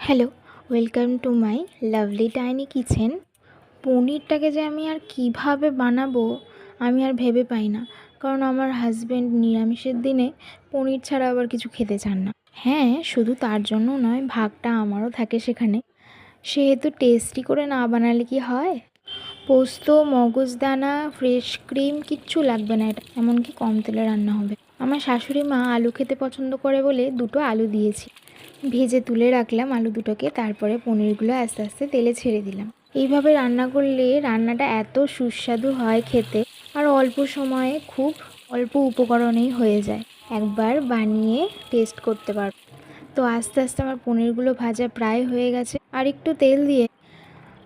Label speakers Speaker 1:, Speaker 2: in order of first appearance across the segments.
Speaker 1: Hello, welcome to my lovely tiny kitchen. পনিরটাকে যে আমি আর কিভাবে বানাবো আমি আর ভেবে পাই না, কারণ আমার হাজব্যান্ড নিরামিষের দিনে পনির ছাড়া আবার কিছু খেতে চান না। হ্যাঁ, শুধু তার জন্য নয়, ভাগটা আমারও থাকে সেখানে। সেহেতু টেস্টি করে না বানালে কি হয়? পোস্ত, মগজদানা, ফ্রেশ ক্রিম কিচ্ছু লাগবে না, এটা এমনকি কম তেলে রান্না হবে। আমার শাশুড়ি মা আলু খেতে পছন্দ করে বলে দুটো আলু দিয়েছি, ভেজে তুলে রাখলাম আলু দুটোকে। তারপরে পনিরগুলো আস্তে আস্তে তেলে ছেড়ে দিলাম। এইভাবে রান্না করলে রান্নাটা এত সুস্বাদু হয় খেতে, আর অল্প সময়ে খুব অল্প উপকরণেই হয়ে যায়। একবার বানিয়ে টেস্ট করতে পারবো। তো আস্তে আস্তে আমার পনিরগুলো ভাজা প্রায় হয়ে গেছে। আর একটু তেল দিয়ে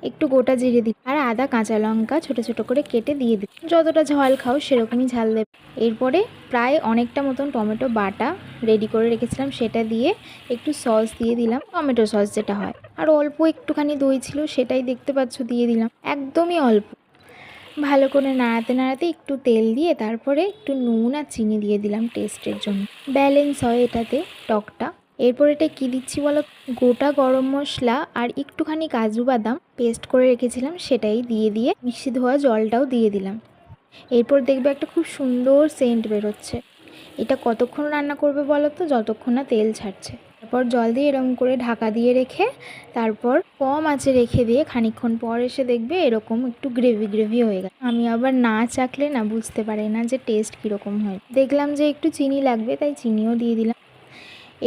Speaker 1: একটু গোটা জিরে দিই আর আদা কাঁচা লঙ্কা ছোটো ছোটো করে কেটে দিয়ে দিই। যতটা ঝাল খাও সেরকমই ঝাল দেবে। এরপরে প্রায় অনেকটা মতন টমেটো বাটা রেডি করে রেখেছিলাম, সেটা দিয়ে একটু সস দিয়ে দিলাম, টমেটো সস যেটা হয়। আর অল্প একটুখানি দই ছিল, সেটাই দেখতে পাচ্ছ দিয়ে দিলাম, একদমই অল্প। ভালো করে নাড়াতে নাড়াতে একটু তেল দিয়ে তারপরে একটু নুন আর চিনি দিয়ে দিলাম টেস্টের জন্য, ব্যালেন্স হয় এটাতে টকটা। এরপর এটা কী দিচ্ছি বলো? গোটা গরম মশলা আর একটুখানি কাজু বাদাম পেস্ট করে রেখেছিলাম, সেটাই দিয়ে মিক্সি ধোয়া জলটাও দিয়ে দিলাম। এরপর দেখবে একটা খুব সুন্দর সেন্ট বেরোচ্ছে। এটা কতক্ষণ রান্না করবে বলো তো? যতক্ষণ না তেল ছাড়ছে। তারপর জল দিয়ে এরকম করে ঢাকা দিয়ে রেখে তারপর কম আঁচে রেখে দিয়ে খানিকক্ষণ পর এসে দেখবে এরকম একটু গ্রেভি গ্রেভি হয়ে গেছে। আমি আবার না চাখলে না বুঝতে পারি না যে টেস্ট কীরকম হয়। দেখলাম যে একটু চিনি লাগবে, তাই চিনিও দিয়ে দিলাম।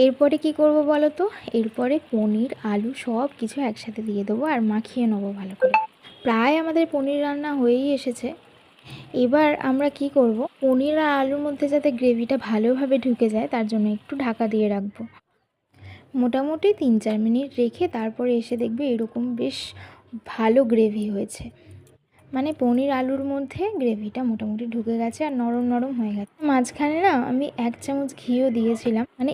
Speaker 1: এরপরে কি করব বলো তো? এরপরে পনির আলু সব কিছু একসাথে দিয়ে দেবো আর মাখিয়ে নেবো ভালো করে। প্রায় আমাদের পনির রান্না হয়েই এসেছে। এবার আমরা কি করব, পনির আর আলুর মধ্যে যাতে গ্রেভিটা ভালোভাবে ঢুকে যায় তার জন্য একটু ঢাকা দিয়ে রাখবো। মোটামুটি 3-4 মিনিট রেখে তারপরে এসে দেখবে এরকম বেশ ভালো গ্রেভি হয়েছে। মানে পনির আলুর মধ্যে গ্রেভিটা মোটামুটি ঢুকে গেছে আর নরম নরম হয়ে গেছে। মাঝখানে না আমি 1 চামচ ঘিও দিয়েছিলাম, মানে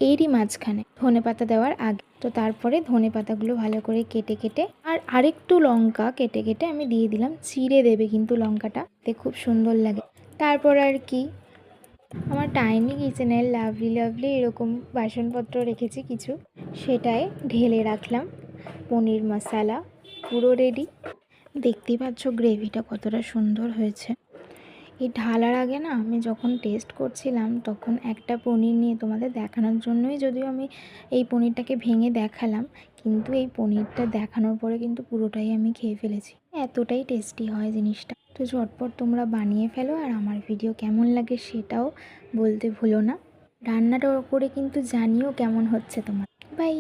Speaker 1: এরই মাঝখানে ধনেপাতা দেওয়ার আগে। তো তারপরে ধনেপাতাগুলো ভালো করে কেটে কেটে আর আরেকটু লঙ্কা কেটে কেটে আমি দিয়ে দিলাম। চিড়ে দেবে কিন্তু লঙ্কাটা, তে খুব সুন্দর লাগে। তারপর আর কি, আমার টাইনি কিচেনের লাভলি লাভলি এরকম বাসনপত্র রেখেছি কিছু, সেটাই ঢেলে রাখলাম। পনির মশলা পুরো রেডি। দেখতেই পাচ্ছ গ্রেভিটা কতটা সুন্দর হয়েছে। এই ঢালার আগে না আমি যখন টেস্ট করছিলাম তখন একটা পনির নিয়ে তোমাদের দেখানোর জন্যই যদিও আমি এই পনিরটাকে ভেঙে দেখালাম, কিন্তু এই পনিরটা দেখানোর পরে কিন্তু পুরোটাই আমি খেয়ে ফেলেছি। এতটাই টেস্টি হয় জিনিসটা। তো ঝটপট তোমরা বানিয়ে ফেলো, আর আমার ভিডিও কেমন লাগে সেটাও বলতে ভুলো না। রান্নাটা করে কিন্তু জানিও কেমন হচ্ছে তোমার। বাই।